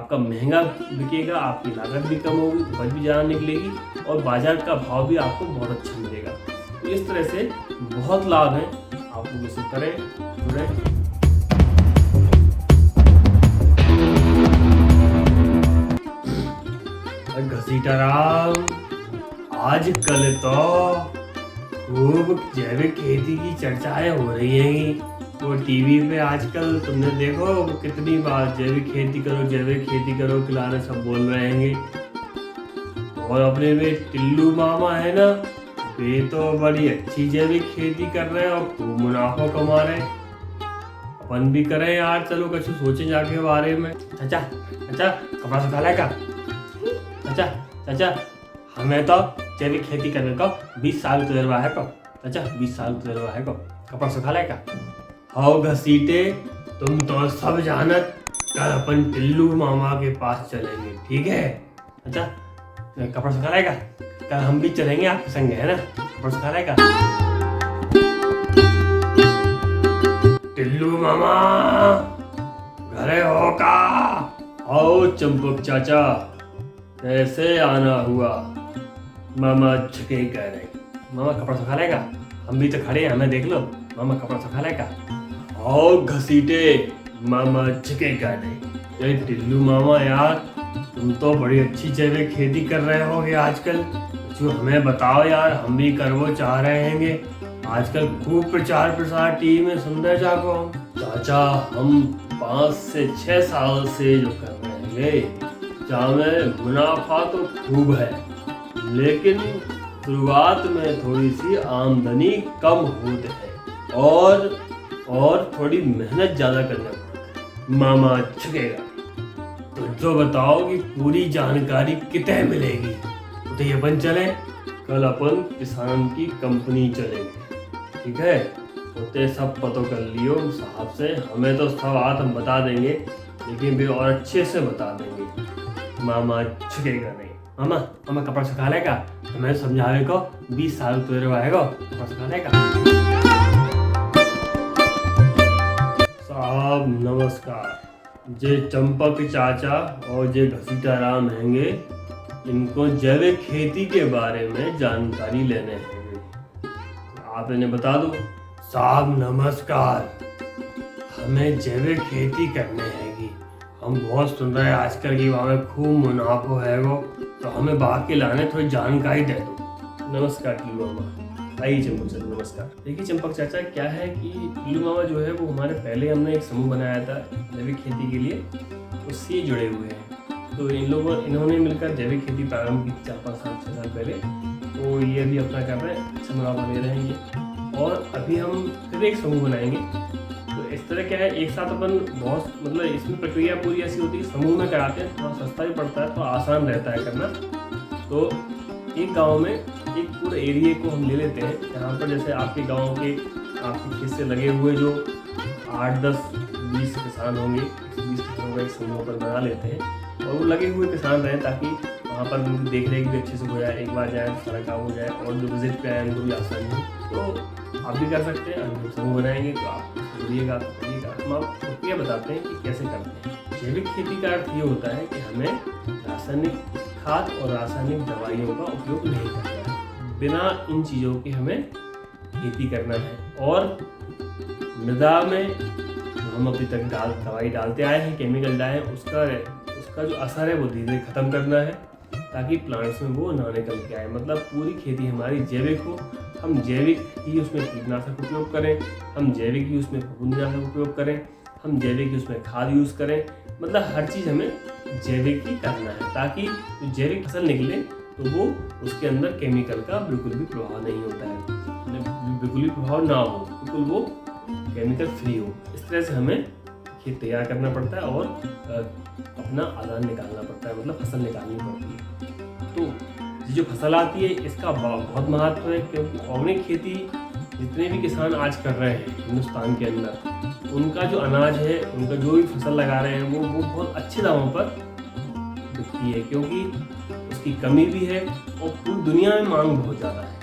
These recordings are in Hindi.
आपका महंगा बिकेगा, आपकी लागत भी कम होगी, उपज भी ज़्यादा निकलेगी और बाजार का भाव भी आपको बहुत अच्छा मिलेगा। तो इस तरह से बहुत लाभ हैं, आप लोग इसे करें, जुड़ें। घसीटाराम, आजकल तो खूब जैविक खेती की चर्चाएं हो रही हैं। वो टीवी पे आजकल तुमने देखो कितनी बार जैविक खेती करो खिलाने सब बोल रहे हैं। और अपने वे टिल्लू मामा है ना, वे तो बड़ी अच्छी जैविक खेती कर रहे हैं और खूब मुनाफा कमा रहे हैं। अपन भी करें यार, चलो कुछ सोचे जाके बारे में। चाचा चाचा कपड़ा सुखा लेगा। चाचा हमें तो जैविक खेती करने का 20 साल तजुर्बा है। चाचा 20 साल तजुर्बा है। कपड़ा सुखा लेगा। हाउ घसीटे, तुम तो सब जानत, कल अपन टिल्लू मामा के पास चलेंगे, ठीक है? अच्छा कपड़ा सुखा लेगा, कल हम भी चलेंगे आपके संग, है ना? कपड़ा सुखा लेगा। टिल्लू मामा घरे हो का? आओ चंपक चाचा, कैसे आना हुआ? मामा झुके कह रहे। मामा कपड़ा सुखा लेगा, हम भी तो खड़े हैं, हमें देख लो। मामा कपड़ा सुखा लेगा। और घसीटे, मामा झुके कह रहे। ये टिल्लू मामा यार, तुम तो बड़ी अच्छी जैविक खेती कर रहे होगे आजकल, जो हमें बताओ यार, हम भी करवो चाह रहे हैं। आजकल खूब प्रचार प्रसार टीवी में सुन रहे जाको। चाचा हम 5 से 6 साल से जो कर रहे हैं, जहाँ मुनाफा तो खूब है, लेकिन शुरुआत में थोड़ी सी आमदनी कम होती है और थोड़ी मेहनत ज़्यादा करना पड़ता है। मामा झुकेगा। तो जो बताओ कि पूरी जानकारी कितने मिलेगी? तो ये अपन चले, कल अपन किसान की कंपनी चलेंगे, ठीक है? तो सब पता कर लियो साहब से, हमें तो सब बात हम बता देंगे, लेकिन भी और अच्छे से बता देंगे। मामा झुकेगा नहीं। मामा कपड़ा सुखा लेगा, हमें समझावे को 20 साल तजुर्बा है। कपड़ा सुखा लेगा। साहब नमस्कार, जे चंपक चाचा और जे घसीटाराम हैंगे, इनको जैविक खेती के बारे में जानकारी लेने हैंगे, आप इन्हें बता दो। साहब नमस्कार, हमें जैविक खेती करने हैगी, हम बहुत सुन रहे हैं आजकल की वहाँ में खूब मुनाफा है वो, तो हमें बाहर के लाने थोड़ी जानकारी दे दो। नमस्कार टिल्लू मामा। आइए चंपक चाचा नमस्कार। देखिए चंपक चाचा, क्या है कि टिल्लू मामा जो है वो हमारे पहले हमने एक समूह बनाया था जैविक खेती के लिए, उससे जुड़े हुए हैं। तो इन्होंने मिलकर जैविक खेती प्रारंभ की 4-5 साल 6 साल पहले। तो ये भी अपना कर रहे हैं, अच्छा मुनाफा ले रहे हैं ये। और अभी हम फिर एक समूह बनाएंगे। तो इस तरह क्या है, एक साथ अपन बहुत मतलब इसमें प्रक्रिया पूरी ऐसी होती है, समूह में कराते हैं, थोड़ा सस्ता भी पड़ता है, तो आसान रहता है करना। तो एक गांव में एक पूरे एरिया को हम ले लेते हैं, जहाँ पर जैसे आपके गांव के आपके खेत से लगे हुए जो 8, 10, 20 किसान होंगे, 20 किसानों का एक समूह पर बना लेते हैं और वो लगे हुए किसान रहें, ताकि वहाँ पर उनकी देख रेख भी अच्छे से हो जाए। एक बार जाए तो सारा काम हो जाए और जो विजिट पे आए उनको भी आसानी हो। तो आप भी कर सकते हैं, हम समूह बनाएंगे तो आप जुड़िएगा। हम आप प्रक्रिया बताते हैं कि कैसे करते हैं। जैविक खेती का अर्थ ये होता है कि हमें रासायनिक खाद और रासायनिक दवाइयों का उपयोग नहीं करना है, बिना इन चीज़ों के हमें खेती करना है। और मृदा में जो हम अभी तक दवाई डालते आए हैं, केमिकल डाले, उसका जो असर है वो धीरे धीरे खत्म करना है, ताकि प्लांट्स में वो ना निकल के आए। मतलब पूरी खेती हमारी जैविक हो, हम जैविक ही उसमें कीटनाशक उपयोग करें, हम जैविक ही उसमें फफूंदीनाशक उपयोग करें, हम जैविक ही उसमें खाद यूज़ करें। मतलब हर चीज़ हमें जैविक ही करना है, ताकि जो जैविक फसल निकले तो वो उसके अंदर केमिकल का बिल्कुल भी प्रभाव नहीं होता है, बिल्कुल भी प्रभाव ना हो, बिल्कुल वो केमिकल फ्री हो। इस तरह से हमें खेत तैयार करना पड़ता है और अपना आदान निकालना पड़ता है, मतलब फसल निकालनी पड़ती है। तो जो फसल आती है इसका बहुत महत्व है, क्योंकि ऑर्गेनिक खेती जितने भी किसान आज कर रहे हैं हिंदुस्तान के अंदर, उनका जो अनाज है, उनका जो भी फसल लगा रहे हैं वो बहुत अच्छे दामों पर बिकती है, क्योंकि उसकी कमी भी है और पूरी दुनिया में मांग बहुत ज़्यादा है।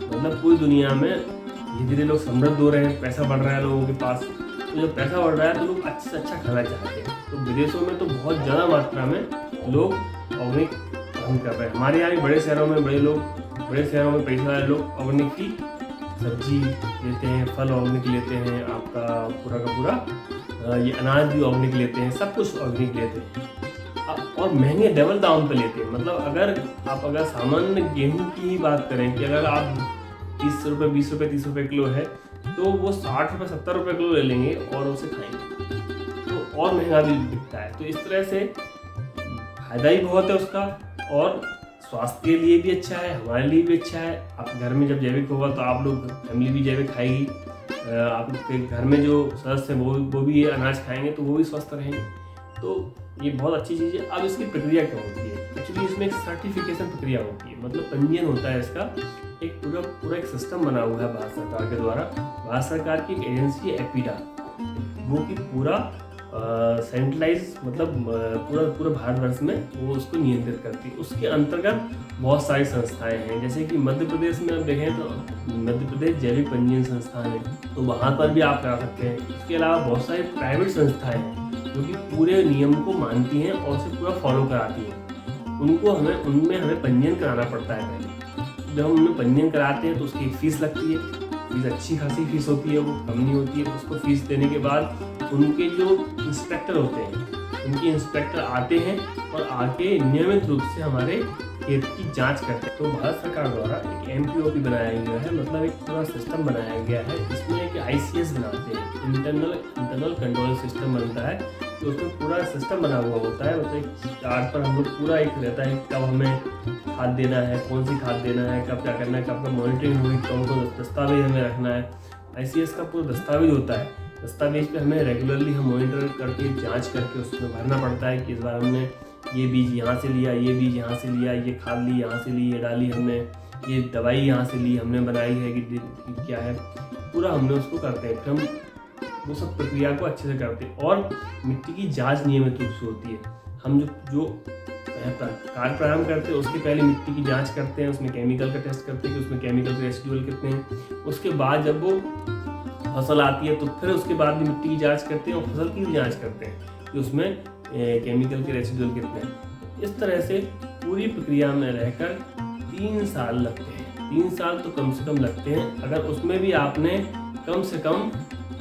मतलब पूरी दुनिया में धीरे धीरे लोग समृद्ध हो रहे हैं, पैसा बढ़ रहा है लोगों के पास, तो जब पैसा बढ़ रहा है तो लोग अच्छे से अच्छा खाना चाहते हैं। तो विदेशों में तो बहुत ज़्यादा मात्रा में लोग ऑर्गेनिक पसंद कर रहे हैं। हमारे यहाँ भी बड़े शहरों में पैसा वाले लोग ऑर्गेनिक की सब्जी लेते हैं, फल ऑर्गेनिक लेते हैं, आपका पूरा का पूरा ये अनाज भी ऑर्गेनिक लेते हैं, सब कुछ ऑर्गेनिक लेते हैं और महंगे डबल दाम पे लेते हैं। मतलब अगर सामान्य गेहूं की ही बात करें कि अगर आप 30 रुपये 20 रुपये 30 रुपये किलो है तो वो 60 रुपये 70 रुपये किलो ले लेंगे और उसे खाएंगे, तो और महंगा भी बिकता है। तो इस तरह से फायदा ही बहुत है उसका, और स्वास्थ्य के लिए भी अच्छा है, हमारे लिए भी अच्छा है। आप घर में जब जैविक होगा तो आप लोग फैमिली भी जैविक खाएगी, आपके घर में जो सदस्य हैं वो भी ये अनाज खाएंगे तो वो भी स्वस्थ रहेंगे। तो ये बहुत अच्छी चीज़ है। अब इसकी प्रक्रिया क्या होती है? एक्चुअली इसमें एक सर्टिफिकेशन प्रक्रिया होती है, मतलब पंजीयन होता है इसका। एक पूरा एक सिस्टम बना हुआ है भारत सरकार के द्वारा। भारत सरकार की एक एजेंसी है एपीडा, वो कि पूरा सेंट्रलाइज मतलब पूरा भारतवर्ष में वो उसको नियंत्रित करती है। उसके अंतर्गत बहुत सारी संस्थाएं हैं, जैसे कि मध्य प्रदेश में आप देखें तो मध्य प्रदेश जैविक पंजीयन संस्थान है, तो वहाँ पर भी आप करा सकते हैं। इसके अलावा बहुत सारी प्राइवेट संस्थाएं हैं जो कि पूरे नियम को मानती हैं और उसे पूरा फॉलो कराती हैं। उनमें हमें पंजीयन कराना पड़ता है पहले। जब हम उन्हें पंजीयन कराते हैं तो उसकी एक फ़ीस लगती है, फीस अच्छी खासी फीस होती है, वो कम नहीं होती है। उसको फीस देने के बाद उनके जो इंस्पेक्टर होते हैं, उनके इंस्पेक्टर आते हैं और आके नियमित रूप से हमारे खेत की जांच करते हैं। तो भारत सरकार द्वारा एक MPOP बनाया गया है, मतलब एक पूरा सिस्टम बनाया गया है। इसमें एक ICS बनाते हैं, इंटरनल कंट्रोल सिस्टम बनता है। तो उसमें पूरा सिस्टम बना हुआ होता है, मतलब एक चार्ट पर हम लोग पूरा एक रहता है कब हमें खाद देना है, कौन सी खाद देना है, कब क्या करना है, कब का मॉनिटरिंग होगी, कौन कौन दस्तावेज हमें रखना है। ICS का पूरा दस्तावेज होता है। दस्तावेज पे हमें रेगुलरली हम मॉनिटर करके जांच करके उसमें भरना पड़ता है कि इस बार हमने ये बीज यहाँ से लिया, ये बीज यहाँ से लिया, ये खाद ली यहाँ से ली, ये डाली हमने, ये दवाई यहाँ से ली हमने, बनाई है कि क्या है, पूरा हमने उसको करते हैं। फिर हम वो सब प्रक्रिया को अच्छे से करते हैं और मिट्टी की जांच नियमित रूप से होती है। हम जो कार्य प्रारंभ करते हैं उसके पहले मिट्टी की जांच करते हैं, उसमें केमिकल का टेस्ट करते हैं कि उसमें केमिकल के रेसिडुअल कितने हैं। उसके बाद जब वो फसल आती है तो फिर उसके बाद भी मिट्टी की जांच करते हैं और फसल की भी जांच करते हैं कि उसमें केमिकल के रेसिडुअल कितने हैं। इस तरह से पूरी प्रक्रिया में रहकर 3 साल लगते हैं। 3 साल तो कम से कम लगते हैं। अगर उसमें भी आपने कम से कम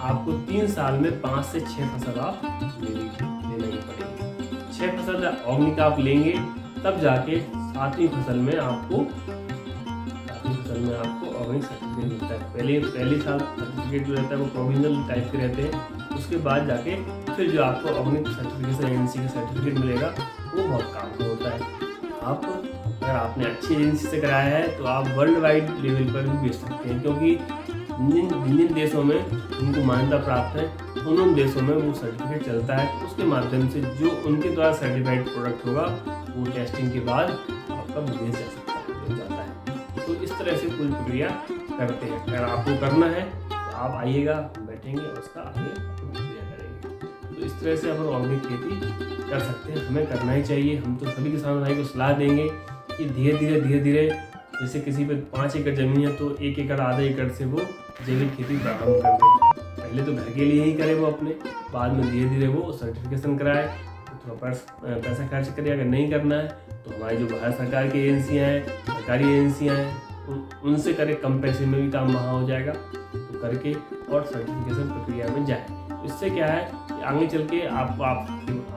आपको 3 साल में 5 से 6 फसल आप लेना ही पड़ेगी। 6 फसल ऑर्गेनिक आप लेंगे तब जाके 7वीं फसल में आपको ऑर्गेनिक सर्टिफिकेट मिलता है। पहले साल सर्टिफिकेट जो रहता है वो प्रोविजनल टाइप के रहते हैं। उसके बाद जाके फिर जो आपको ऑर्गेनिक सर्टिफिकेशन एजेंसी का सर्टिफिकेट मिलेगा वो बहुत काम का होता है। अगर आपने अच्छी एजेंसी से कराया है तो आप वर्ल्ड वाइड लेवल पर भी बेच सकते हैं, क्योंकि जिन देशों में उनको मान्यता प्राप्त है उन देशों में वो सर्टिफिकेट चलता है। उसके माध्यम से जो उनके द्वारा सर्टिफाइड प्रोडक्ट होगा वो टेस्टिंग के बाद आपका विदेश जाता है। तो इस तरह से पूरी प्रक्रिया करते हैं। अगर आपको करना है तो आप आइएगा, बैठेंगे और उसका आगे प्रक्रिया करेंगे। तो इस तरह से अपन ऑर्गेनिक खेती कर सकते हैं, हमें करना ही चाहिए। हम तो सभी किसान भाई को सलाह देंगे कि धीरे धीरे जैसे किसी पे 5 एकड़ जमीन है तो 1 एकड़ आधा एकड़ से वो जैविक खेती प्रारंभ कर दे। पहले तो घर के लिए ही करे वो अपने, बाद में धीरे धीरे वो सर्टिफिकेशन कराए, तो थोड़ा पैसा खर्च करे। अगर नहीं करना है तो हमारी जो भारत सरकार की एजेंसियाँ हैं, सरकारी एजेंसियाँ हैं, उनसे करे, कम पैसे में भी काम वहाँ हो जाएगा। तो करके और सर्टिफिकेशन प्रक्रिया में जाए। इससे क्या है कि आगे चल के आप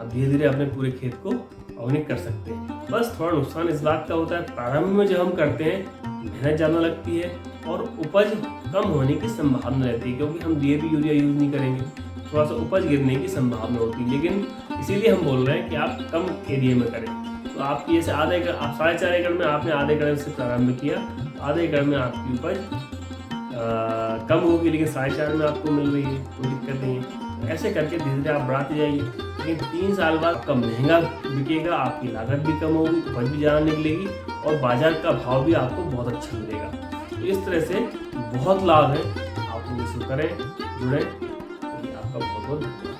धीरे धीरे अपने पूरे खेत को ऑर्गेनिक कर सकते हैं। बस थोड़ा नुकसान इस बात का होता है, प्रारंभ में जब हम करते हैं मेहनत ज़्यादा लगती है और उपज कम होने की संभावना रहती है, क्योंकि हम DAP यूरिया यूज़ नहीं करेंगे, थोड़ा सा उपज गिरने की संभावना होती है। लेकिन इसीलिए हम बोल रहे हैं कि आप कम एरिया में करें। तो आपकी जैसे आधा एकड़, आप 4.5 एकड़ में आपने आधे एकड़ से प्रारंभ किया, आधे एकड़ में आपकी उपज कम होगी लेकिन 4.5 में आपको मिल रही है, कोई दिक्कत नहीं है। ऐसे करके धीरे धीरे आप बढ़ाते जाइए। लेकिन 3 साल बाद आपका महंगा बिकेगा, आपकी लागत भी कम होगी, उपज भी ज़्यादा निकलेगी और बाजार का भाव भी आपको बहुत अच्छा मिलेगा। तो इस तरह से बहुत लाभ है। आप लोग इसको करें, जुड़ें। आपका बहुत बहुत धन्यवाद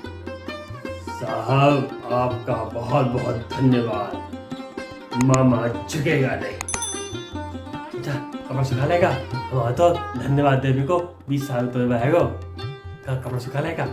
साहब, आपका बहुत बहुत धन्यवाद। मामा झुकेगा नहीं। अच्छा कपड़ा सुखा लेगा, तो धन्यवाद देवी को 20 साल तो कपड़ा सुखा लेगा।